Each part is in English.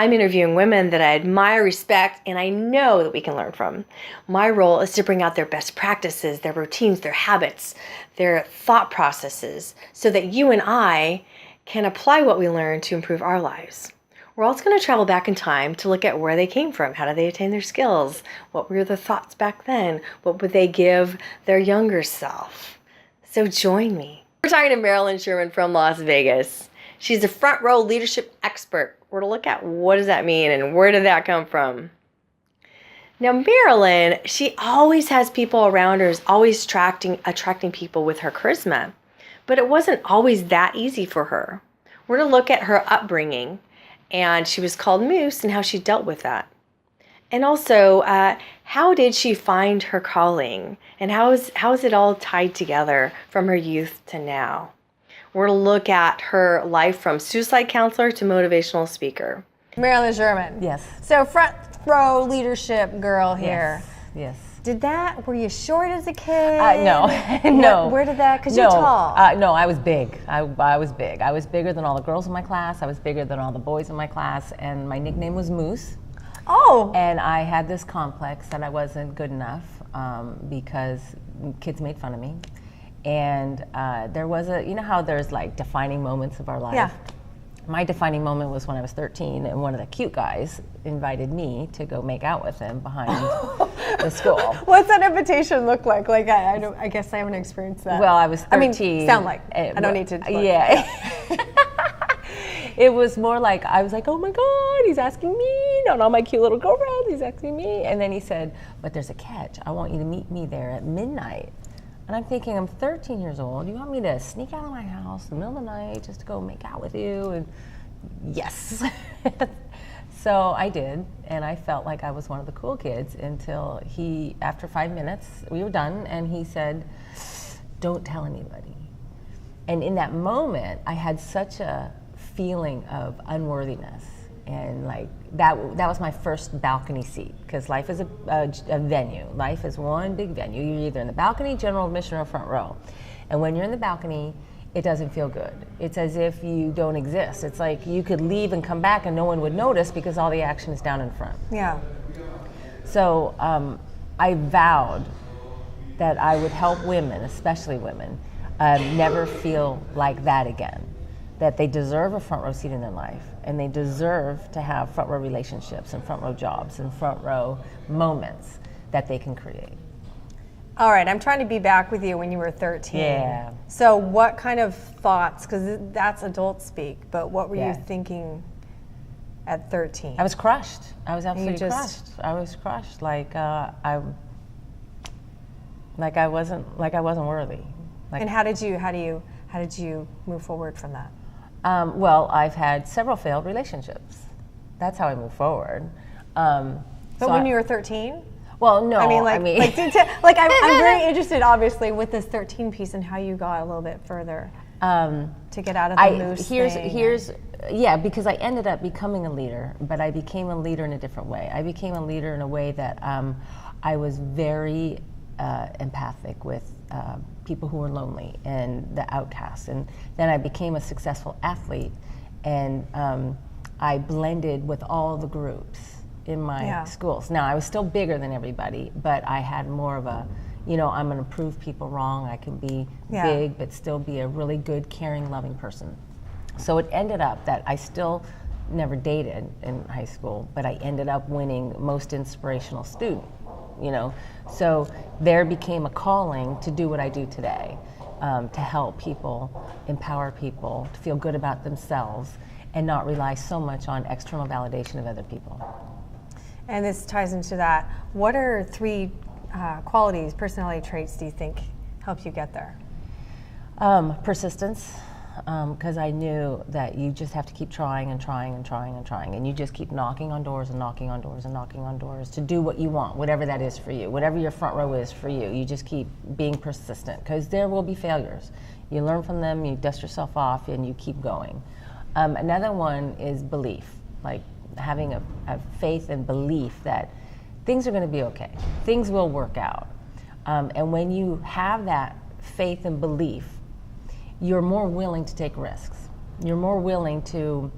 I'm interviewing women that I admire, respect, and I know that we can learn from. My role is to bring out their best practices, their routines, their habits, their thought processes, so that you and I can apply what we learn to improve our lives. We're also going to travel back in time to look at where they came from. How did they attain their skills? What were their thoughts back then? What would they give their younger self? So join me. We're talking to Marilyn Sherman from Las Vegas. She's a front row leadership expert. We're going to look at what does that mean and where did that come from? Now, Marilyn, she always has people around her, is always attracting people with her charisma. But it wasn't always that easy for her. We're going to look at her upbringing, and she was called Moose and how she dealt with that. And also, how did she find her calling? And how is it all tied together from her youth to now? We're going to look at her life from suicide counselor to motivational speaker. Marilyn Sherman. Yes. So front row leadership girl here. Yes. Were you short as a kid? No, no. Where did that, because you're tall. No, I was big. I was big. I was bigger than all the girls in my class. I was bigger than all the boys in my class, and my nickname was Moose. Oh. And I had this complex that I wasn't good enough because kids made fun of me. And there was you know how there's like defining moments of our life? Yeah. My defining moment was when I was 13 and one of the cute guys invited me to go make out with him behind the school. What's that invitation look like? Like, I guess I haven't experienced that. Well, I was 13. I mean, sound like. I don't need to. Yeah. It was more like, I was like, oh my God, he's asking me, not all my cute little girlfriends, he's asking me. And then he said, but there's a catch. I want you to meet me there at midnight. And I'm thinking, I'm 13 years old. You want me to sneak out of my house in the middle of the night just to go make out with you? And yes. So I did, and I felt like I was one of the cool kids until after 5 minutes, we were done, and he said, don't tell anybody. And in that moment, I had such a feeling of unworthiness. And like that was my first balcony seat, because life is a venue. Life is one big venue. You're either in the balcony, general admission, or front row. And when you're in the balcony, it doesn't feel good. It's as if you don't exist. It's like you could leave and come back and no one would notice because all the action is down in front. Yeah. So I vowed that I would help women, especially women, never feel like that again. That they deserve a front row seat in their life, and they deserve to have front row relationships and front row jobs and front row moments that they can create. All right, I'm trying to be back with you when you were 13. Yeah. So what kind of thoughts, because that's adult speak, but what were you thinking at 13? I was crushed. I was absolutely crushed. I was crushed, like I wasn't worthy. And how did you move forward from that? Well, I've had several failed relationships. That's how I move forward. But when you were 13? Well, no. I'm very interested, obviously, with this 13 piece and how you got a little bit further to get out of the moose thing. Because I ended up becoming a leader, but I became a leader in a different way. I became a leader in a way that I was very empathic with people who were lonely and the outcasts. And then I became a successful athlete, and I blended with all the groups in my schools. Now, I was still bigger than everybody, but I had more of a, I'm going to prove people wrong. I can be big, but still be a really good, caring, loving person. So it ended up that I still never dated in high school, but I ended up winning most inspirational student. So there became a calling to do what I do today, to help people, empower people, to feel good about themselves, and not rely so much on external validation of other people. And this ties into that. What are 3 qualities, personality traits, do you think help you get there? Persistence. Because I knew that you just have to keep trying and trying and trying and trying, and you just keep knocking on doors and knocking on doors and knocking on doors to do what you want, whatever that is for you, whatever your front row is for you. You just keep being persistent, because there will be failures. You learn from them, you dust yourself off, and you keep going. Another one is belief, like having a faith and belief that things are going to be okay, things will work out. And when you have that faith and belief, you're more willing to take risks. You're more willing to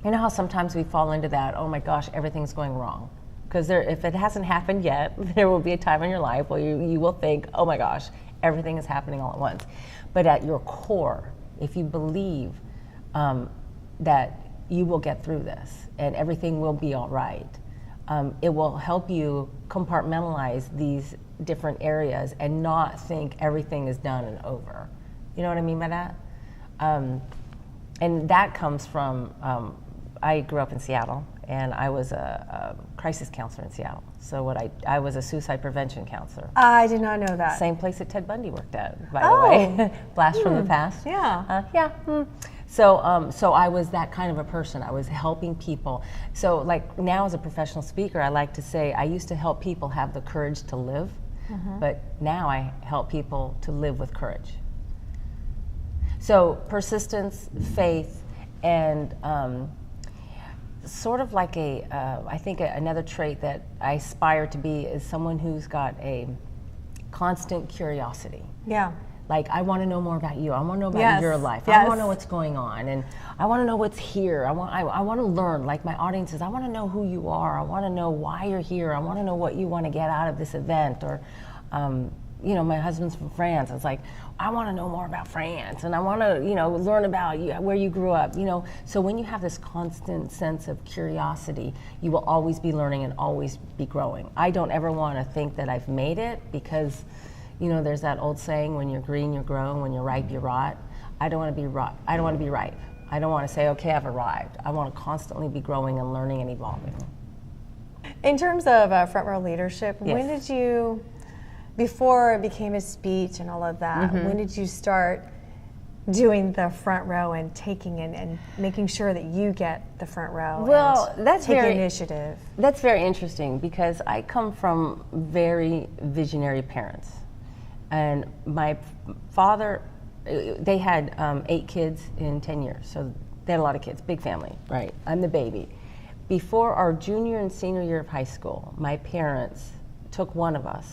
You know how sometimes we fall into that, oh my gosh, everything's going wrong. Because if it hasn't happened yet, there will be a time in your life where you will think, oh my gosh, everything is happening all at once. But at your core, if you believe that you will get through this and everything will be all right, it will help you compartmentalize these different areas and not think everything is done and over. You know what I mean by that? And that comes from, I grew up in Seattle, and I was a crisis counselor in Seattle. So I was a suicide prevention counselor. I did not know that. Same place that Ted Bundy worked at, by the way. Blast from the past. Yeah. So I was that kind of a person. I was helping people. So like now as a professional speaker, I like to say I used to help people have the courage to live, but now I help people to live with courage. So persistence, faith, and sort of like I think another trait that I aspire to be is someone who's got a constant curiosity. Yeah. Like, I want to know more about you. I want to know about your life. I want to know what's going on, and I want to know what's here. I want to learn. Like my audiences, I want to know who you are. I want to know why you're here. I want to know what you want to get out of this event. Or, you know, my husband's from France. I was like, I want to know more about France, and I want to, you know, learn about you, where you grew up. You know, so when you have this constant sense of curiosity, you will always be learning and always be growing. I don't ever want to think that I've made it because, you know, there's that old saying, when you're green, you grow, when you're ripe, you rot. I don't want to be ripe. I don't want to be ripe. I don't want to say, okay, I've arrived. I want to constantly be growing and learning and evolving. In terms of front row leadership, when did you, before it became a speech and all of that, when did you start doing the front row and taking in and making sure that you get the front row? Well, and that's taking initiative. That's very interesting because I come from very visionary parents. And my father, they had 8 kids in 10 years, so they had a lot of kids, big family, right? I'm the baby. Before our junior and senior year of high school, my parents took one of us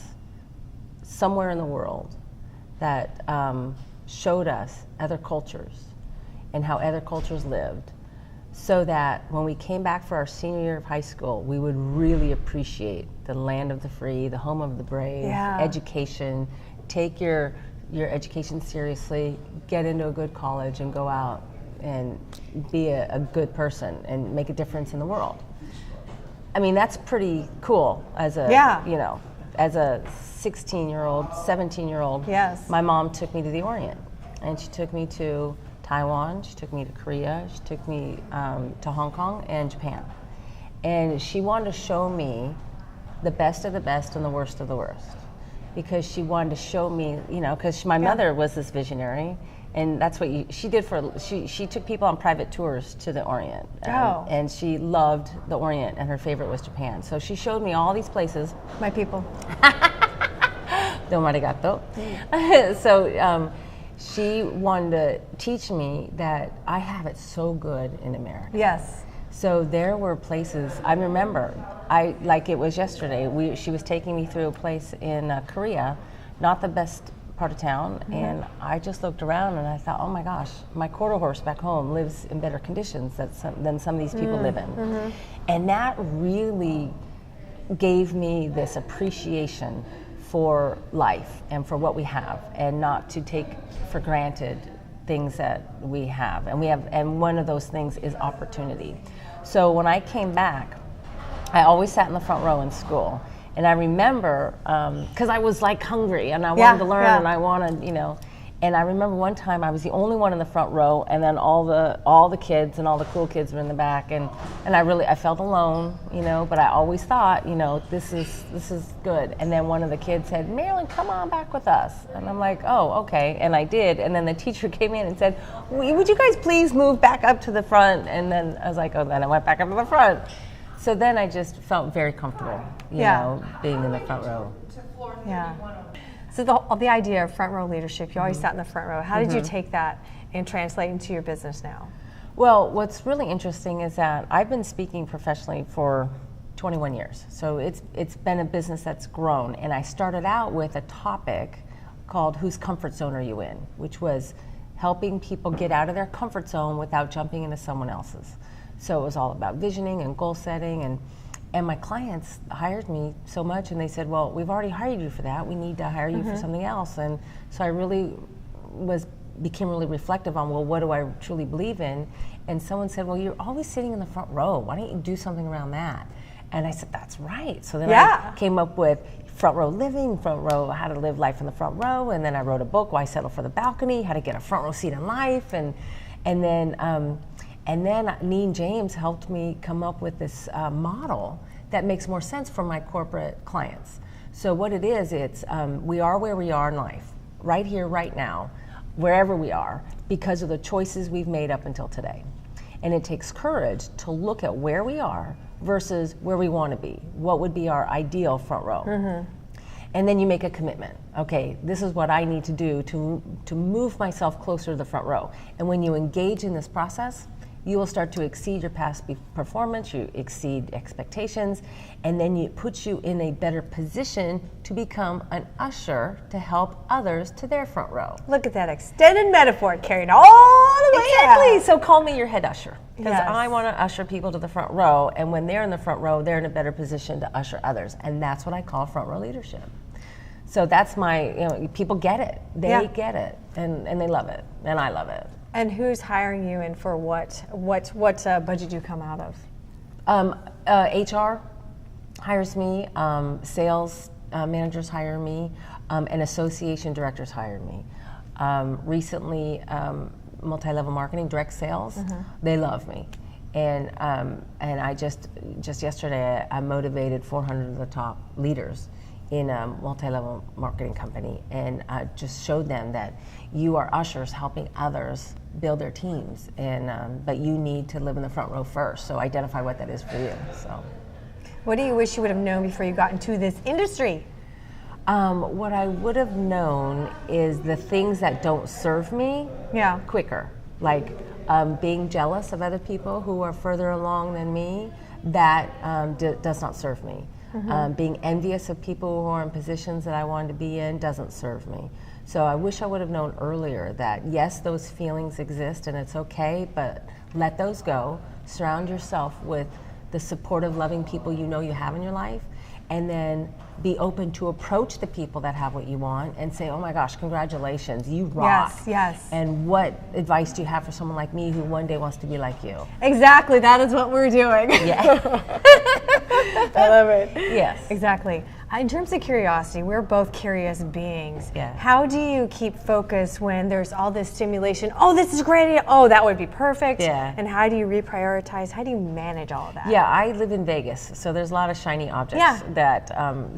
somewhere in the world that showed us other cultures and how other cultures lived, so that when we came back for our senior year of high school, we would really appreciate the land of the free, the home of the brave, education. Take your education seriously, get into a good college, and go out and be a good person and make a difference in the world. I mean, that's pretty cool as a, you know, as a 16-year-old, 17-year-old. Yes. My mom took me to the Orient, and she took me to Taiwan, she took me to Korea, she took me to Hong Kong and Japan. And she wanted to show me the best of the best and the worst of the worst. Because she wanted to show me, you know, because my mother was this visionary, and that's what she did she took people on private tours to the Orient. And she loved the Orient, and her favorite was Japan. So she showed me all these places. My people. Domo arigato. So she wanted to teach me that I have it so good in America. Yes. So there were places, I remember, like it was yesterday, she was taking me through a place in Korea, not the best part of town, and I just looked around and I thought, oh my gosh, my quarter horse back home lives in better conditions than some of these people live in. And that really gave me this appreciation for life and for what we have, and not to take for granted things that we have. And one of those things is opportunity. So when I came back, I always sat in the front row in school. And I remember, because I was like hungry and I wanted to learn and I wanted, you know, and I remember one time I was the only one in the front row, and then all the kids and all the cool kids were in the back, and I felt alone, you know, but I always thought, you know, this is good. And then one of the kids said, Marilyn, come on back with us. And I'm like, oh, okay. And I did. And then the teacher came in and said, would you guys please move back up to the front? And then I was like, oh, then I went back up to the front. So then I just felt very comfortable, you know, being in the front row. Yeah. So the idea of front row leadership, you always sat in the front row. How did you take that and translate into your business now? Well, what's really interesting is that I've been speaking professionally for 21 years. So it's been a business that's grown. And I started out with a topic called Whose Comfort Zone Are You In? Which was helping people get out of their comfort zone without jumping into someone else's. So it was all about visioning and goal setting, and my clients hired me so much, and they said, well, we've already hired you for that. We need to hire you for something else. And so I really became really reflective on, well, what do I truly believe in? And someone said, well, you're always sitting in the front row. Why don't you do something around that? And I said, that's right. So then I came up with front row living, front row, how to live life in the front row. And then I wrote a book, Why Settle for the Balcony, how to get a front row seat in life. And then Neen James helped me come up with this model that makes more sense for my corporate clients. So what it is, it's we are where we are in life, right here, right now, wherever we are, because of the choices we've made up until today. And it takes courage to look at where we are versus where we want to be. What would be our ideal front row? And then you make a commitment. Okay, this is what I need to do to move myself closer to the front row. And when you engage in this process, you will start to exceed your past performance, you exceed expectations, and then it puts you in a better position to become an usher to help others to their front row. Look at that extended metaphor carried all the way Exactly. out. So call me your head usher, because Yes. I want to usher people to the front row, and when they're in the front row, they're in a better position to usher others, and that's what I call front row leadership. So that's my, people get it. They get it, and they love it, and I love it. And who's hiring you, and for what budget do you come out of? HR hires me, sales managers hire me, and association directors hire me. Recently, multi-level marketing, direct sales, they love me. And I just yesterday, I motivated 400 of the top leaders in a multi-level marketing company, and I just showed them that you are ushers helping others build their teams, and but you need to live in the front row first, so identify what that is for you. So What do you wish you would have known before you got into this industry? what I would have known is the things that don't serve me quicker, like being jealous of other people who are further along than me, that does not serve me. Being envious of people who are in positions that I wanted to be in doesn't serve me. So I wish I would have known earlier that yes, those feelings exist and it's okay, but let those go. Surround yourself with the supportive, loving people you know you have in your life, and then be open to approach the people that have what you want and say, oh my gosh, congratulations, you rock. Yes. And what advice do you have for someone like me who one day wants to be like you? Exactly, that is what we're doing. Yeah. I love it. Yes. Exactly. In terms of curiosity, we're both curious beings. Yeah. How do you keep focus when there's all this stimulation? Oh, this is a great idea. Oh, that would be perfect. Yeah. And how do you reprioritize? How do you manage all of that? Yeah, I live in Vegas, so there's a lot of shiny objects that,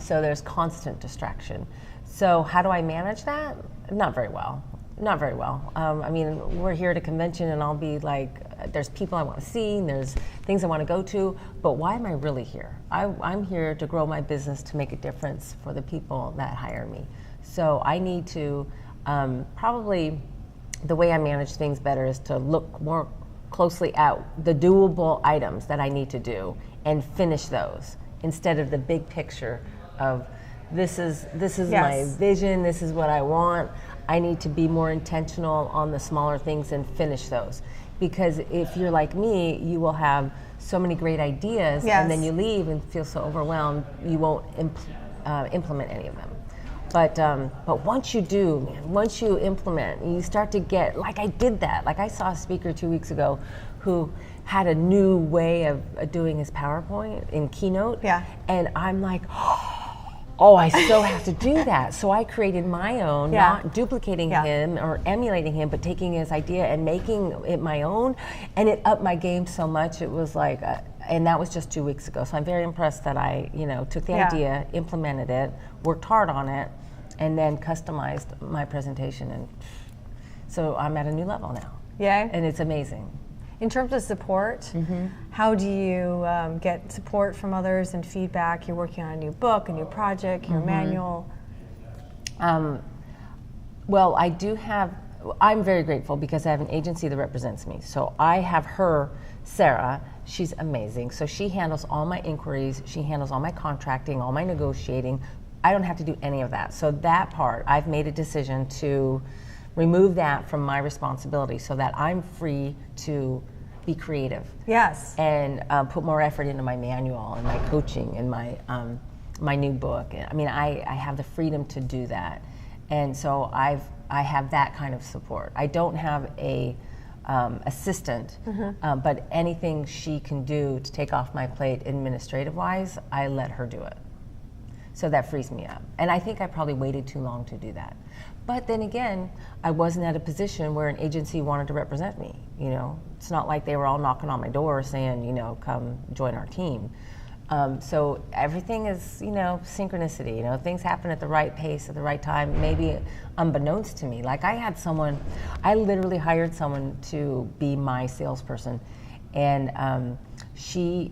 so there's constant distraction. So how do I manage that? Not very well. Not very well. I mean, we're here at a convention and I'll be like, there's people I want to see, and there's things I want to go to, but why am I really here? I'm here to grow my business, to make a difference for the people that hire me. So I need to, probably the way I manage things better is to look more closely at the doable items that I need to do and finish those, instead of the big picture of this is my vision, this is what I want. I need to be more intentional on the smaller things and finish those. Because if you're like me, you will have so many great ideas, and then you leave and feel so overwhelmed, you won't implement any of them. But once you do, man, once you implement, you start to get, like I did that. Like I saw a speaker 2 weeks ago who had a new way of doing his PowerPoint in keynote, and I'm like, oh, I so have to do that. So I created my own, not duplicating him or emulating him, but taking his idea and making it my own. And it upped my game so much. It was like, and that was just 2 weeks ago. So I'm very impressed that I, took the idea, implemented it, worked hard on it, and then customized my presentation. And so I'm at a new level now. Yeah. And it's amazing. In terms of support, how do you get support from others and feedback? You're working on a new book, a new project, your manual. Well, I'm very grateful because I have an agency that represents me. So I have her, Sarah, she's amazing. So she handles all my inquiries, she handles all my contracting, all my negotiating. I don't have to do any of that. So that part, I've made a decision to remove that from my responsibility so that I'm free to be creative. Yes. And put more effort into my manual and my coaching and my new book. I mean, I have the freedom to do that. And so I have that kind of support. I don't have a assistant, but anything she can do to take off my plate administrative-wise, I let her do it. So that frees me up. And I think I probably waited too long to do that. But then again, I wasn't at a position where an agency wanted to represent me. You know, it's not like they were all knocking on my door saying, you know, come join our team. So everything is, you know, synchronicity. You know, things happen at the right pace at the right time, maybe unbeknownst to me. Like I literally hired someone to be my salesperson, and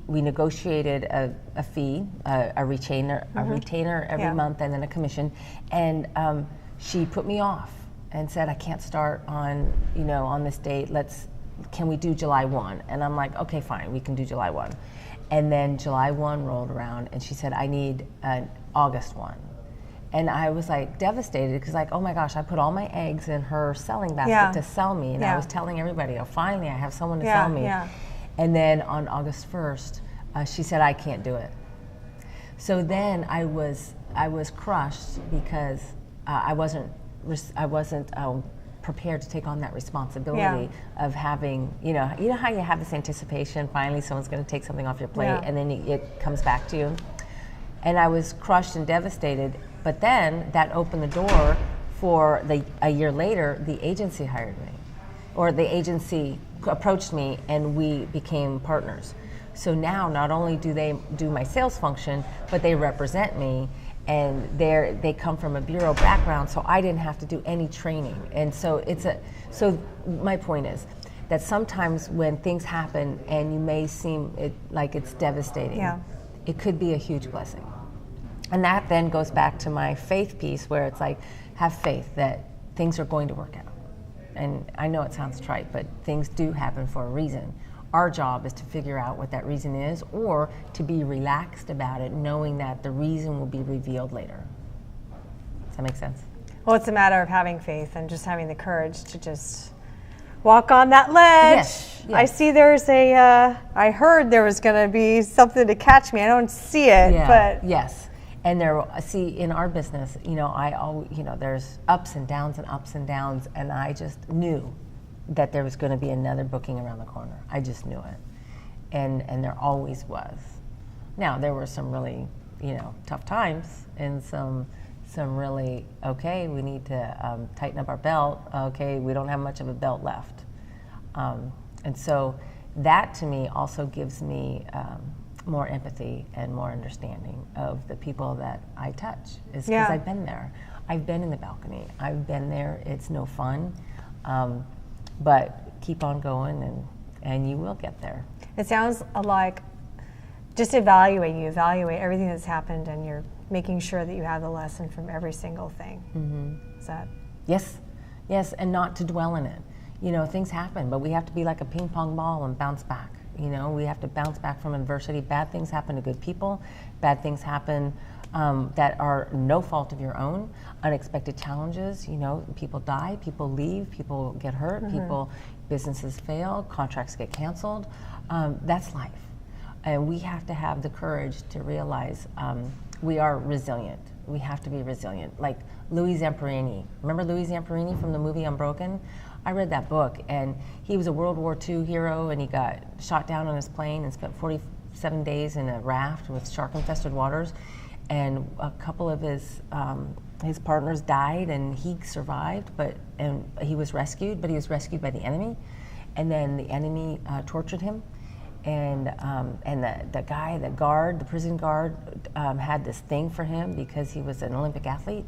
we negotiated a fee, a retainer every month, and then a commission, and she put me off and said, I can't start on this date. Can we do July 1? And I'm like, okay, fine, we can do July 1. And then July 1 rolled around, and she said, I need an August 1. And I was like devastated, because like, oh my gosh, I put all my eggs in her selling basket to sell me. And I was telling everybody, oh, finally I have someone to sell me. Yeah. And then on August 1st, she said, I can't do it. So then I was crushed, because I wasn't prepared to take on that responsibility of having, you know how you have this anticipation, finally someone's going to take something off your plate, and then it comes back to you. And I was crushed and devastated, but then that opened the door for a year later, the agency hired me, or the agency approached me, and we became partners. So now not only do they do my sales function, but they represent me, and they come from a bureau background, so I didn't have to do any training. And so so my point is that sometimes when things happen and you may seem like it's devastating, it could be a huge blessing. And that then goes back to my faith piece, where it's like, have faith that things are going to work out. And I know it sounds trite, but things do happen for a reason. Our job is to figure out what that reason is, or to be relaxed about it, knowing that the reason will be revealed later. Does that make sense? Well, it's a matter of having faith and just having the courage to just walk on that ledge. Yes. I see there's I heard there was going to be something to catch me. I don't see it, but. Yes. And in our business, there's ups and downs, and I just knew that there was going to be another booking around the corner. I just knew it, and there always was. Now there were some really, tough times, and some really, okay, we need to tighten up our belt. Okay, we don't have much of a belt left, and so that to me also gives me more empathy and more understanding of the people that I touch. Is because I've been there. I've been in the balcony. I've been there. It's no fun. But keep on going, and you will get there. It sounds like just evaluate. You evaluate everything that's happened, and you're making sure that you have the lesson from every single thing. Mm-hmm. Is that? Yes, and not to dwell in it. Things happen, but we have to be like a ping pong ball and bounce back. We have to bounce back from adversity. Bad things happen to good people. Bad things happen that are no fault of your own. Unexpected challenges, people die, people leave, people get hurt, businesses fail, contracts get canceled. That's life. And we have to have the courage to realize we are resilient. We have to be resilient. Like Louie Zamperini. Remember Louie Zamperini from the movie Unbroken? I read that book, and he was a World War II hero, and he got shot down on his plane and spent 47 days in a raft with shark-infested waters. And a couple of his partners died, and he survived, and he was rescued, but he was rescued by the enemy. And then the enemy tortured him, and the prison guard, had this thing for him because he was an Olympic athlete,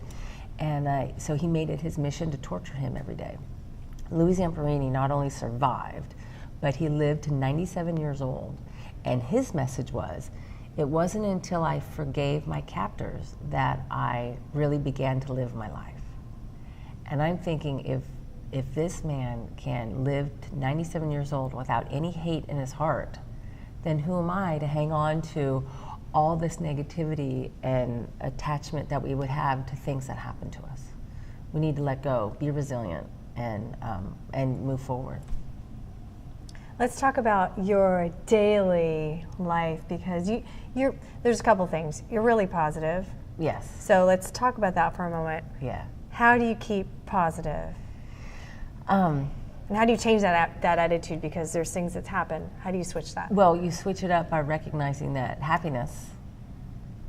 and so he made it his mission to torture him every day. Louie Zamperini not only survived, but he lived to 97 years old, and his message was, it wasn't until I forgave my captors that I really began to live my life. And I'm thinking, if this man can live to 97 years old without any hate in his heart, then who am I to hang on to all this negativity and attachment that we would have to things that happen to us? We need to let go, be resilient, and move forward. Let's talk about your daily life, because there's a couple things. You're really positive. Yes. So let's talk about that for a moment. Yeah. How do you keep positive? And how do you change that attitude? Because there's things that's happened. How do you switch that? Well, you switch it up by recognizing that happiness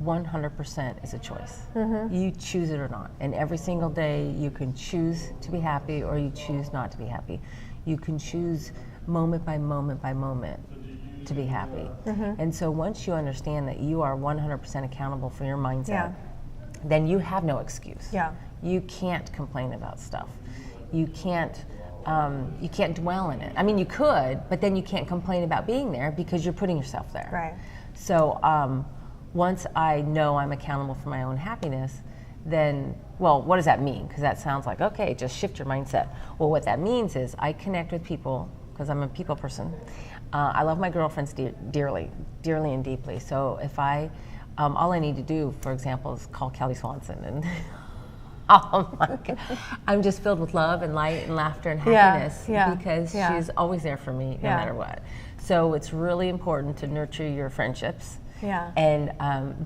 100% is a choice. You choose it or not. And every single day you can choose to be happy or you choose not to be happy. You can choose moment by moment by moment to be happy. And so once you understand that you are 100% accountable for your mindset, then you have no excuse. You can't complain about stuff. You can't dwell in it. I mean, you could, but then you can't complain about being there because you're putting yourself there. Right. So once I know I'm accountable for my own happiness, then, well, what does that mean? Because that sounds like, okay, just shift your mindset. Well, what that means is I connect with people because I'm a people person. I love my girlfriends dearly and deeply. So if all I need to do, for example, is call Kelly Swanson and oh my God. I'm just filled with love and light and laughter and happiness because she's always there for me no matter what. So it's really important to nurture your friendships. And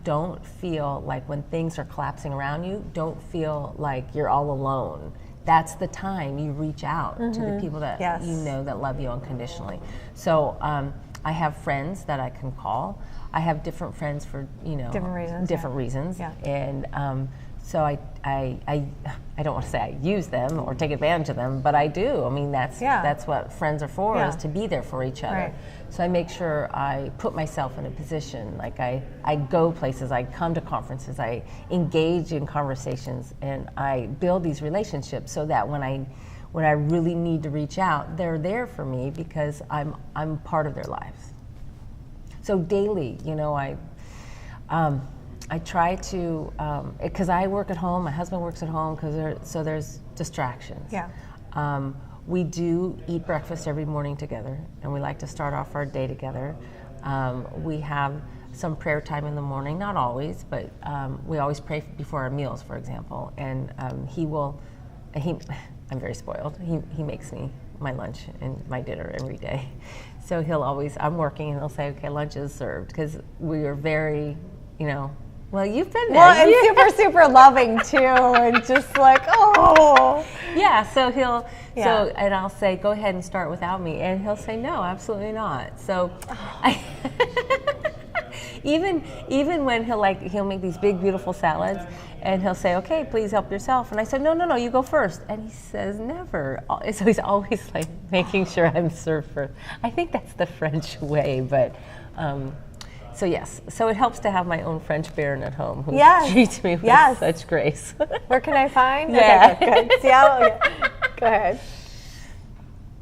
don't feel like when things are collapsing around you, don't feel like you're all alone. That's the time you reach out to the people that you know that love you unconditionally. So I have friends that I can call. I have different friends for different reasons. And so I don't want to say I use them or take advantage of them, but I do. I mean, that's what friends are for, is to be there for each other. Right. So I make sure I put myself in a position, like I go places, I come to conferences, I engage in conversations, and I build these relationships so that when I really need to reach out, they're there for me because I'm part of their lives. So daily, I try to, because I work at home, my husband works at home, so there's distractions. We do eat breakfast every morning together, and we like to start off our day together. We have some prayer time in the morning, not always, but we always pray before our meals, for example. And I'm very spoiled. He makes me my lunch and my dinner every day. So I'm working, and he'll say, okay, lunch is served, because we are very, well, you've been there. Well, and super loving too, and just like, oh. Yeah, so and I'll say, go ahead and start without me, and he'll say, no, absolutely not. So, even when he'll make these big, beautiful salads, and he'll say, okay, please help yourself. And I said, no, you go first. And he says, never. So he's always like making sure I'm served first. I think that's the French way, but. So yes, so it helps to have my own French baron at home who treats me with such grace. Where can I find? Yeah. Okay, good. See how? Go ahead.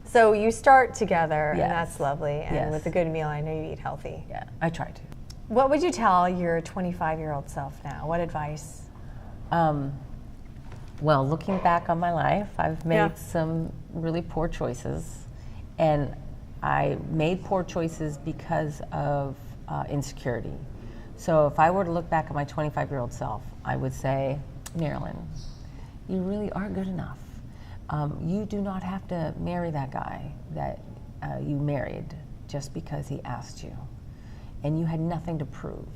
So you start together, and that's lovely. And with a good meal, I know you eat healthy. Yeah, I try to. What would you tell your 25-year-old self now? What advice? Well, looking back on my life, I've made some really poor choices, and I made poor choices because of insecurity. So if I were to look back at my 25-year-old self, I would say, Marilyn, you really are good enough. You do not have to marry that guy that you married just because he asked you. And you had nothing to prove.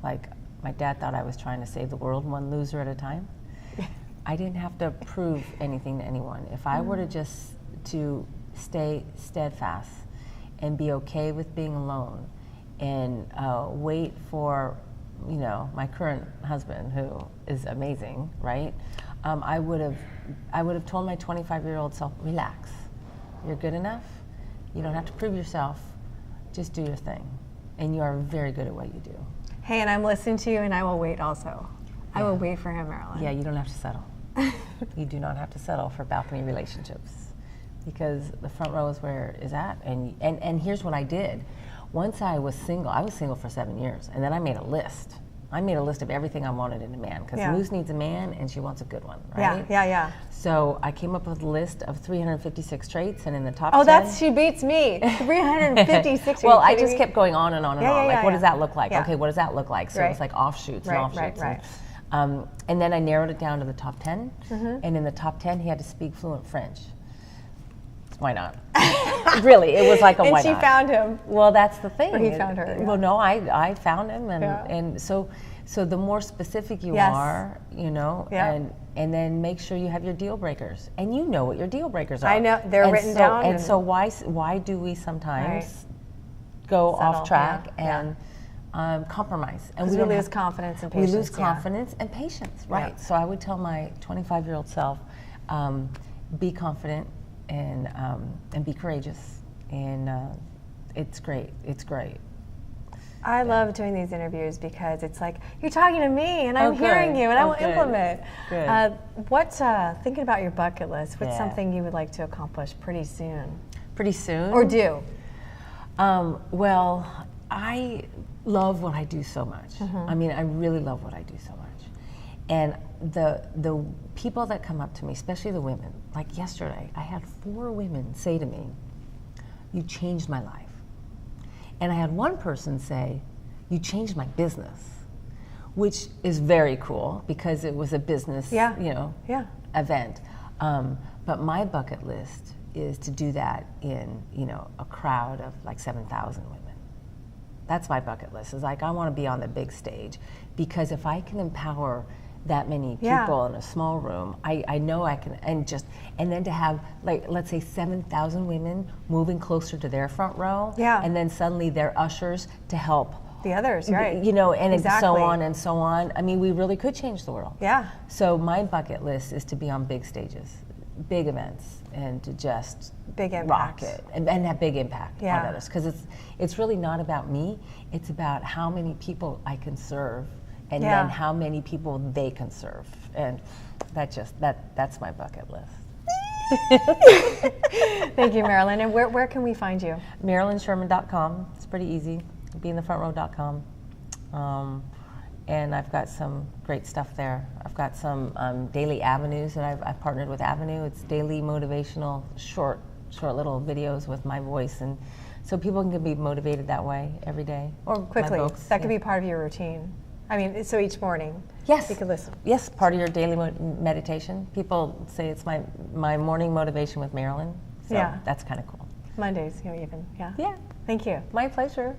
Like, my dad thought I was trying to save the world one loser at a time. I didn't have to prove anything to anyone. If I were to stay steadfast and be okay with being alone, and wait for, my current husband, who is amazing, right? I would have told my 25-year-old self, relax. You're good enough. You don't have to prove yourself. Just do your thing, and you are very good at what you do. Hey, and I'm listening to you, and I will wait also. I will wait for him, Marilyn. Yeah, you don't have to settle. You do not have to settle for balcony relationships, because the front row is where it's at. And here's what I did. Once I was single for 7 years, and then I made a list. I made a list of everything I wanted in a man, because Luz needs a man, and she wants a good one, right? Yeah. So I came up with a list of 356 traits, and in the top 10... she beats me. 356. Well, I just kept going on and on and on. What does that look like? Yeah. Okay, what does that look like? So it was like offshoots and offshoots. Right. And then I narrowed it down to the top 10, and in the top 10, he had to speak fluent French. Why not? Really, it was like a And why she not? found him. Well, that's the thing. Or he found her, yeah. Well, no, I found him, and Yeah. and so the more specific you Yes. are, you know, Yeah. and then make sure you have your deal breakers, and you know what your deal breakers are. I know, they're And written so, down And and- so why do we sometimes Right. go Settle, off track yeah, and compromise? And Because we don't lose have- confidence and we patience. lose yeah. confidence and patience, right? Yeah. So I would tell my 25-year-old self, be confident and be courageous, and it's great. It's great. I love doing these interviews because it's like you're talking to me and I'm Oh, good. hearing you and I Oh, will good. implement. Good. Thinking about your bucket list, what's Yeah. something you would like to accomplish pretty soon? Pretty soon. Or do? Well, I love what I do so much. Mm-hmm. I mean, I really love what I do so much. And the people that come up to me, especially the women, like yesterday, I had 4 women say to me, "You changed my life." And I had one person say, "You changed my business," which is very cool because it was a business, Yeah. Yeah. event. But my bucket list is to do that in, a crowd of like 7,000 women. That's my bucket list. Is like I want to be on the big stage, because if I can empower that many people Yeah. in a small room, I know I can, and then to have, like, let's say 7,000 women moving closer to their front row, Yeah. and then suddenly they're ushers to help, The others, right? and Exactly. so on and so on. I mean, we really could change the world. Yeah. So my bucket list is to be on big stages, big events, and to just Big rock impact. it and have big impact Yeah. on others. Because it's really not about me. It's about how many people I can serve, and Yeah. then how many people they can serve. And that's my bucket list. Thank you, Marilyn. And where can we find you? MarilynSherman.com. It's pretty easy. BeInTheFrontRow.com. And I've got some great stuff there. I've got some daily avenues that I've partnered with Avenue. It's daily motivational, short little videos with my voice, and so people can be motivated that way every day. Or Quickly. my books. That could be part of your routine. I mean, so each morning. Yes. You could listen. Yes, part of your daily meditation. People say it's my morning motivation with Marilyn. So Yeah. that's kind of cool. Mondays, even. Yeah. Yeah. Thank you. My pleasure.